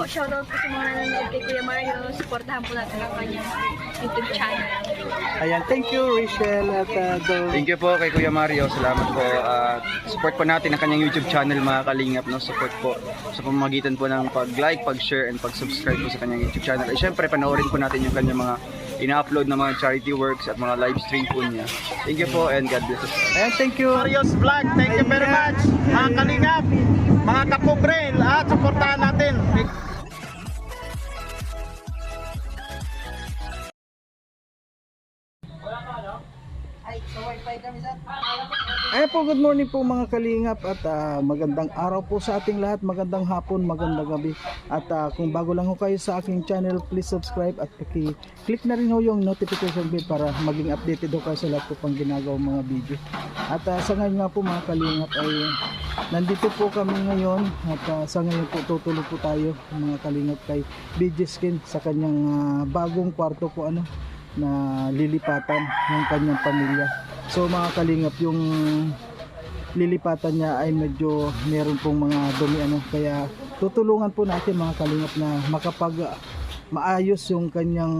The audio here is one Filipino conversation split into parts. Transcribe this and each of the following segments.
shoutout po sa mga nanonood kay Kuya Mario. Supportahan po natin ang kanyang YouTube channel. Ayan, thank you Rachel at Thank you po kay Kuya Mario. Salamat po. Support po natin ang kanyang YouTube channel mga kalingap. No? Support po sa pamamagitan po ng pag-like, pag-share, and pag-subscribe po sa kanyang YouTube channel. At syempre, panoorin po natin yung kanyang mga ina-upload na mga charity works at mga live stream po niya. Thank you po and God bless us. Ayan, thank you. Mario's Vlog, thank you very much. Mga kalingap, mga kapobre, lahat supportahan natin. Ayan po, good morning po mga kalingap at magandang araw po sa ating lahat, magandang hapon, magandang gabi. At kung bago lang ho kayo sa aking channel, please subscribe at click na rin ho yung notification bell para maging updated ho kayo sa lahat po pang ginagawang mga video. At sa ngayon nga po mga kalingap ay nandito po kami ngayon at sa ngayon po tutuloy po tayo mga kalingap kay BG Skin sa kanyang bagong kwarto po na lilipatan ng kanyang pamilya. So mga kalingap, yung lilipatan niya ay medyo meron pong mga dumi kaya tutulungan po natin mga kalingap na makapag maayos yung kanyang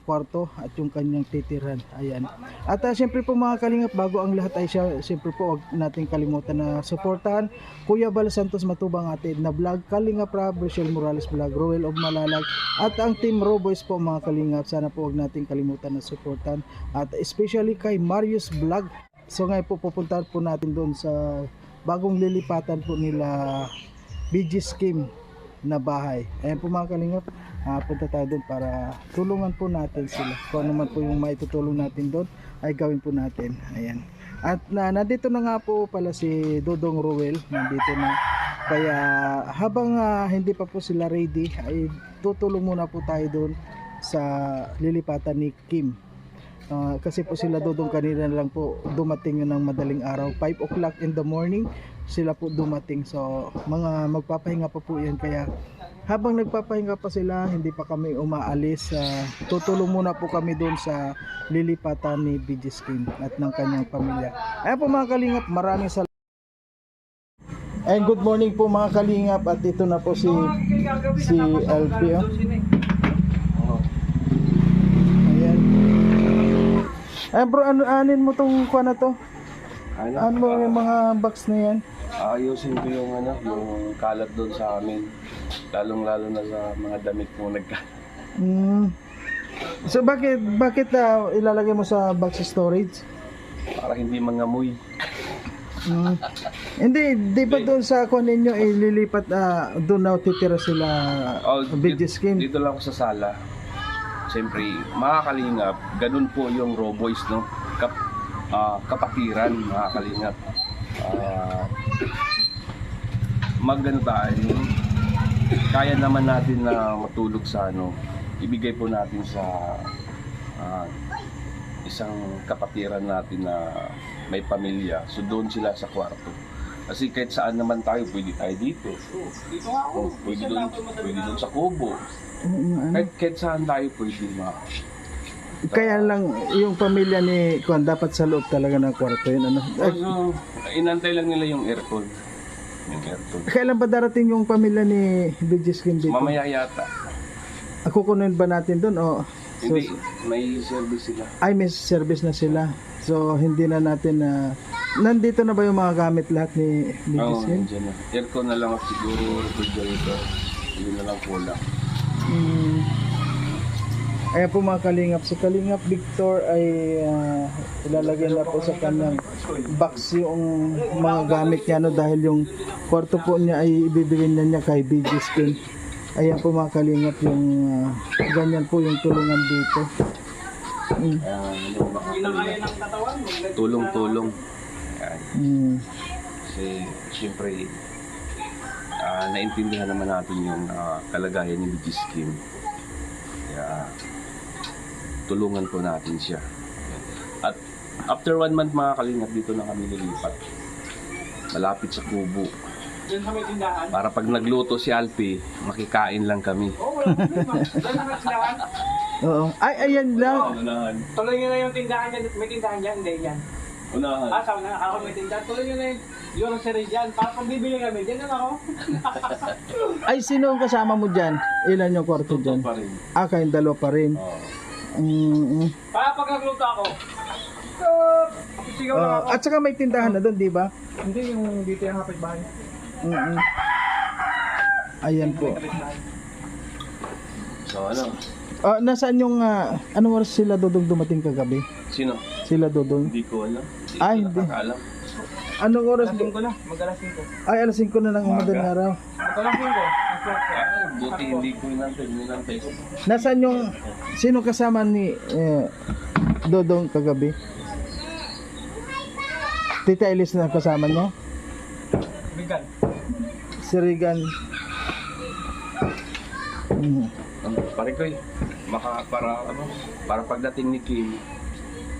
kwarto at yung kanyang titirhan. Ayan. At siyempre po mga kalingap, bago ang lahat ay siyempre po huwag nating kalimutan na suportahan Kuya Bal Santos Matubang atin na vlog, Kalingap Rab, Rochelle Morales Vlog, Roel of Malalag at ang Team Roboys po mga kalingap. Sana po huwag nating kalimutan na suportahan at especially kay Marius Vlog. So ngayon po pupuntahan po natin doon sa bagong lilipatan po nila BG Skim na bahay. Ayan po mga kalingap, punta tayo doon para tulungan po natin sila. Kung ano man po yung maitutulong natin doon ay gawin po natin. Ayan. At nandito na nga po pala si Dodong Roel, nandito na. Kaya habang hindi pa po sila ready ay tutulong muna po tayo doon sa lilipatan ni Kim. Kasi po sila Dodong kanina lang po dumating yun ng madaling araw, 5 o'clock in the morning sila po dumating. So mga magpapahinga pa po yan, kaya habang nagpapahinga pa sila hindi pa kami umaalis, tutulong muna po kami doon sa lilipatan ni BG Skin at ng kanyang pamilya. Ayan po mga kalingap, maraming salamat. And good morning po mga kalingap, at ito na po si LP. Ayan. Ayan bro, anin mo tong kuha na to? Ano mo yung mga box na yan? Ayusin ko yung yung kalat doon sa amin. Lalong-lalo na sa mga damit mo nagkalat. So bakit ilalagay mo sa box storage? Para hindi mangamoy. Hindi, di ba doon sa kuha ninyo ililipat doon na titira sila BG Skin? Dito lang ako sa sala. Siyempre, mga kalingap, ganun po yung Roboys, no? Kapatiran, mga kalingap. Magano tayo, kaya naman natin na matulog sa ibigay po natin sa isang kapatiran natin na may pamilya. So doon sila sa kwarto. Kasi kahit saan naman tayo, pwede tayo dito. Pwede doon sa kubo. Kahit saan tayo pwede Kaya lang yung pamilya ni Kuan dapat sa loob talaga ng kwarto yun. Inantay lang nila yung aircon. Kailan ba darating yung pamilya ni BG Skin dito? Mamaya yata. Kukunin ba natin doon o? Hindi, may service sila. Ay, may service na sila. So hindi na natin nandito na ba yung mga gamit lahat ni BG Skin? Oo, aircon na lang siguro, refrigerator. Yun na lang kulang. Ayan po mga kalingap, si Kalingap Victor ay ilalagay na po sa kanyang box yung mga gamit niya dahil yung kwarto po niya ay ibibigay niya kay BG Skin. Ayan po mga kalingap, yung ganyan po yung tulungan dito. Tulong-tulong. Kasi siyempre naintindihan naman natin yung kalagayan ni BG Skin. Kaya tulungan po natin siya. At after 1 month mga kalingap, dito na kami lilipat. Malapit sa kubo. Para pag nagluto si Alpi, makikain lang kami. Oo. Ay, ayan lang. Tuloy nyo na yung tindahan niya. May tindahan niya, hindi yan. Unahan. Sabi na ako may tindahan. Tuloy nyo na yung Yung si Rijan, para pag bibili kami, dyan lang ako. Ay, sino ang kasama mo dyan? Ilan yung kwarto Ito dyan? pa rin. Ah, kayong dalawa pa rin. Para pag nagluto ako, sigaw lang ako. At saka may tindahan na doon, di ba? Hindi yung dito yung hapit bahay. Mm-mm. Ayan po. So ano? Nasaan yung, anong oras sila Dodong dumating kagabi? Sino? Sila Dodong? Hindi ko alam. Ay, ko hindi. nakakaalam. Anong oras? Alas 5 na, mag-alas 5. Ay, alas 5 na ng madaling araw. Mag-alas 5. Buti hindi ko inantay ko. Nasaan yung, sino kasama ni Dodong kagabi? Tita Elis na kasama niya? Bigan. Si Regan. Pare ko para pagdating ni Kim,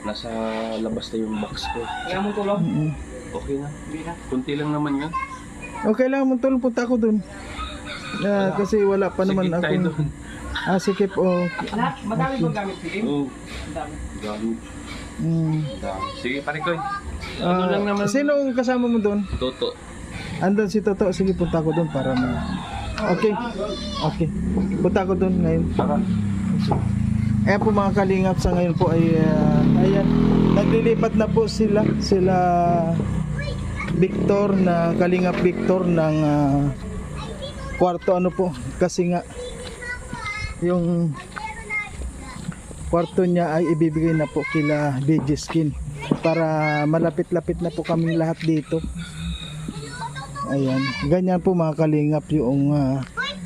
nasa labas na yung box ko. Kaya mo tulong? Okay na. Hindi na. Kunti lang naman yun. Okay lang, tulong punta ako dun. Kasi wala pa naman Sikip tayo akong... doon. Sikip Lahat, madami bang gamit si Kim? Oo. Ang dami. Gamit. Dami. Sige pare ko. Ano lang naman. Sino ang kasama mo dun? Toto. Andun si Toto. Sige, punta ako dun para Okay. Okay. Punta ako dun ngayon. Saka. Ayan po mga kalingap, sa ngayon po ay ayan, naglilipat na po sila Victor, na Kalingap Victor ng kwarto, ano po, kasi nga yung kwarto niya ay ibibigay na po kila BG Skin para malapit-lapit na po kaming lahat dito. Ayan, ganyan po mga kalingap yung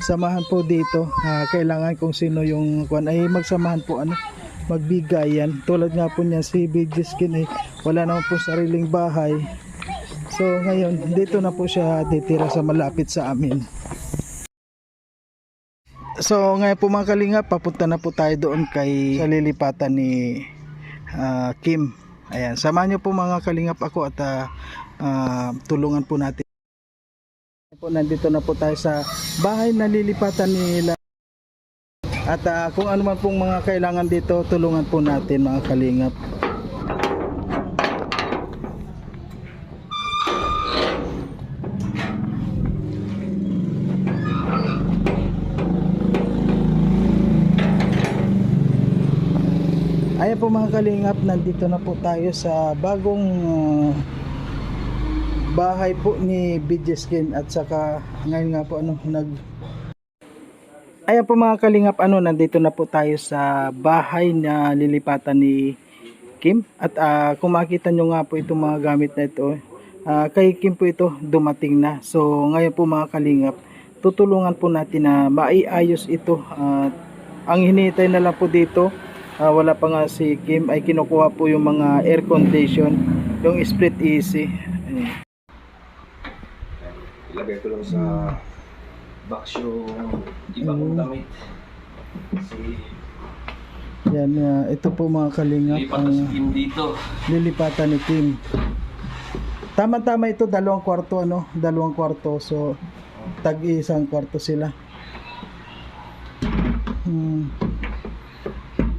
samahan po dito. Kailangan kung sino yung ay magsamahan po, magbigayan. Tulad nga po niya si BG Skin ay wala naman po sariling bahay. So ngayon dito na po siya titira sa malapit sa amin. So ngayon po mga kalingap, papunta na po tayo doon sa lilipatan ni Kim. Ayan, samahan niyo po mga kalingap ako at tulungan po natin. Nandito na po tayo sa bahay na lilipatan nila. At kung ano man pong mga kailangan dito, tulungan po natin mga kalingap. Ayan po mga kalingap, nandito na po tayo sa bagong bahay po ni BG Skin at saka ngayon nga po Ayan po mga kalingap, nandito na po tayo sa bahay na lilipatan ni Kim at kung makita nyo nga po itong mga gamit na ito, kay Kim po ito dumating na. So ngayon po mga kalingap, tutulungan po natin na maiayos ito. Ang hinihintay na lang po dito, wala pa nga si Kim, ay kinukuha po yung mga air condition, yung split AC. Ilagay ko lang sa box yung iba kong damit. Yan, ito po mga kalingap Lipat na si Kim dito. lilipatan ni Kim. Tama-tama ito, dalawang kwarto, so tag-isang kwarto sila.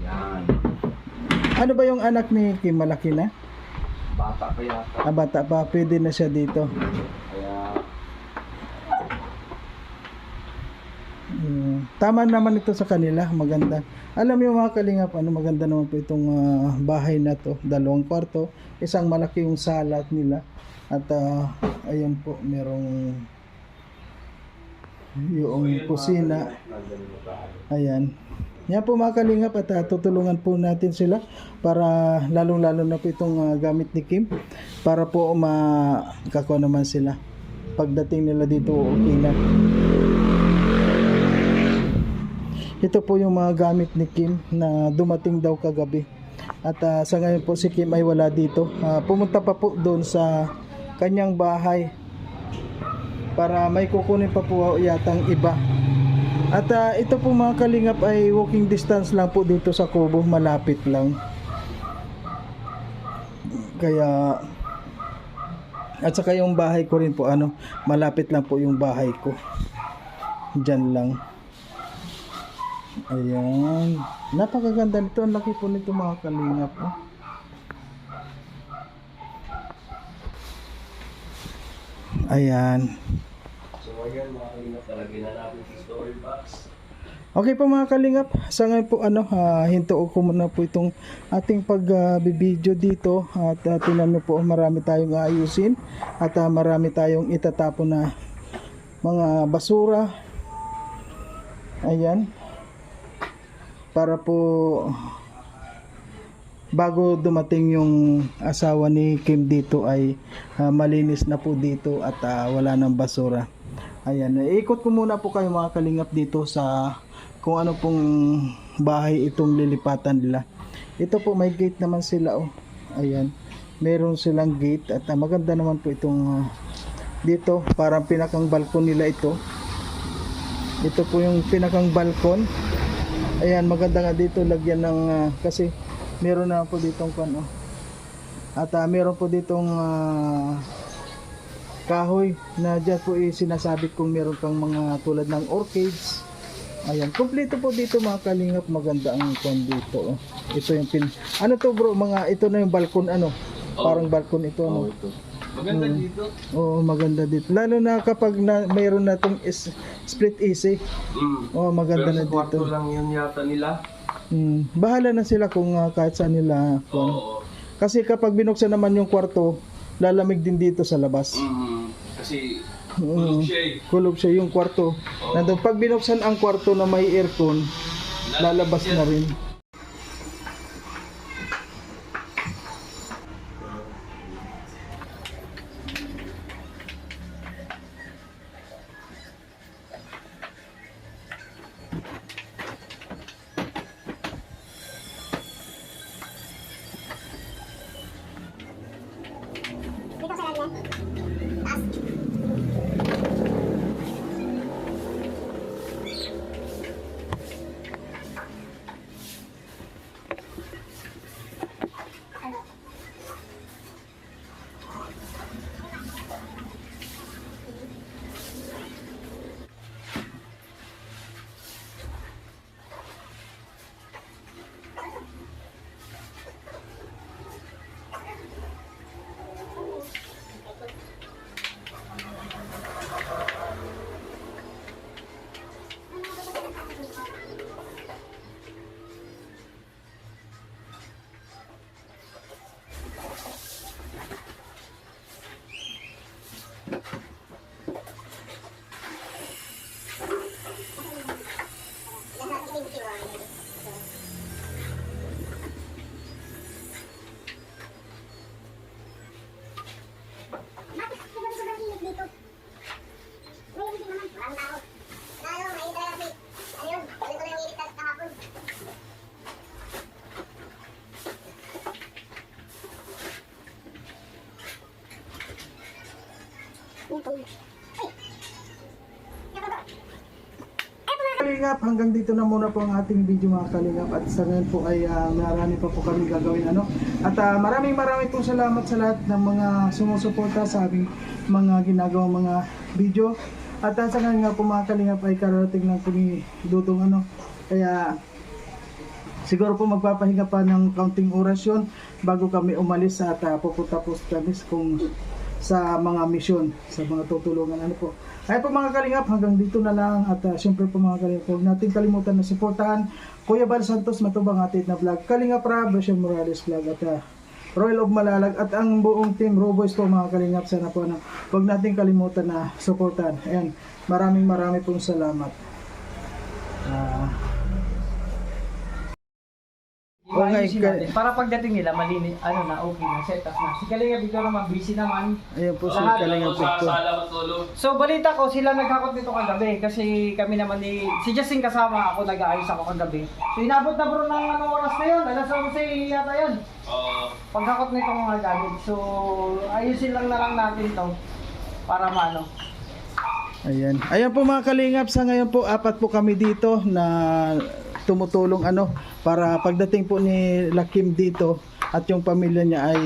Yan. Ano ba yung anak ni Kim, malaki na? Bata pa yata. Bata pa, pwede na siya dito. Kaya Tama naman ito sa kanila, maganda. Alam niyo mga kalingap, maganda naman po itong bahay na to, dalawang kwarto, isang malaki yung sala nila. At ayan po, merong yung kusina. Ayan. Yan po mga kalingap, at tutulungan po natin sila para lalong-lalo na po itong gamit ni Kim para po makakuha naman sila. Pagdating nila dito, okay na. Ito po yung mga gamit ni Kim na dumating daw kagabi. At sa ngayon po si Kim ay wala dito. Pumunta pa po doon sa kanyang bahay para may kukunin pa po yatang iba. At ito po mga kalingap ay walking distance lang po dito sa Kubo, malapit lang. Kaya at saka yung bahay ko rin po malapit lang po yung bahay ko. Diyan lang. Ayan. Napakaganda nito. Ang laki po nito mga kalingap. Ayan. So ayan mga kalingap, talagyan na natin sa story box. Okay po mga kalingap, sa ngayon po hinto ko muna po itong ating pagbibideo dito at tingnan nyo po marami tayong aayusin at marami tayong itatapon na mga basura. Ayan. Para po bago dumating yung asawa ni Kim dito ay malinis na po dito at wala nang basura. Ayan, ikot ko muna po kayo mga kalingap dito sa kung ano pong bahay itong lilipatan nila. Ito po may gate naman sila oh. Ayan. Meron silang gate at maganda naman po itong dito, parang pinakang balkon nila ito. Ito po yung pinakang balkon. Ayan, maganda nga dito lagyan ng kasi meron na po ditong kan oh. At meron po ditong kahoy na dyan po sinasabit kung meron kang mga tulad ng orchids. Ayan, kompleto po dito mga kalingap, maganda ang kon dito. Oh. Ito yung ano to bro, ito na yung balkon parang balkon ito Ito. Maganda dito. Oo, maganda dito. Lalo na kapag mayroon na tong split AC. Oh, maganda na Pero sa kwarto dito. lang yun yata nila. Bahala na sila kung kahit saan nila. Oo. Kasi kapag binuksan naman yung kwarto, lalamig din dito sa labas. Kasi kulog siya eh. Kulog siya yung kwarto. Nandun, pag binuksan ang kwarto na may aircon, lalabas na rin. Kalingap, hanggang dito na muna po ang ating video mga kalingap at sa ngayon po ay marami pa po kami gagawin at maraming pong salamat sa lahat ng mga sumusuporta sa aming mga ginagawang mga video at sa ngayon nga po mga kalingap ay kararating lang po ni Dudong kaya siguro po magpapahinga pa ng kaunting orasyon bago kami umalis at pupunta po kami sa mga misyon, sa mga tutulungan po. Kaya po mga kalingap, hanggang dito na lang at syempre po mga kalingap, huwag natin kalimutan na suportahan Kuya Bal Santos Matubang atit na vlog, Kalingap Rab, Rachel Morales vlog at Royal of Malalag at ang buong team Roboys po mga kalingap. Sana po huwag natin kalimutan na suportahan. Ayan, maraming pong salamat. Ayusin natin. Para pagdating nila, malinis, okay na, set up na. Si Kalinga Victor naman, busy naman. Ayan po si Lahat. Kalingap Victor. So, balita ko, sila naghakot dito kagabi. Kasi kami naman si Justin kasama ako, nag-aayos ako kagabi. So, inabot na bro ng oras na yun. Alas 11 yata yun. Paghakot nito mga gamit. So, ayusin lang na lang natin to. Para maano. Ayan. Ayan po mga kalingap, sa ngayon po 4 po kami dito na tumutulong para pagdating po ni Lakim dito at yung pamilya niya ay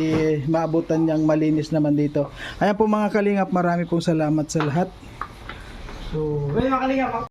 maabutan niyang malinis naman dito. Ayan po mga kalingap, marami pong salamat sa lahat. So, well mga Kalingap,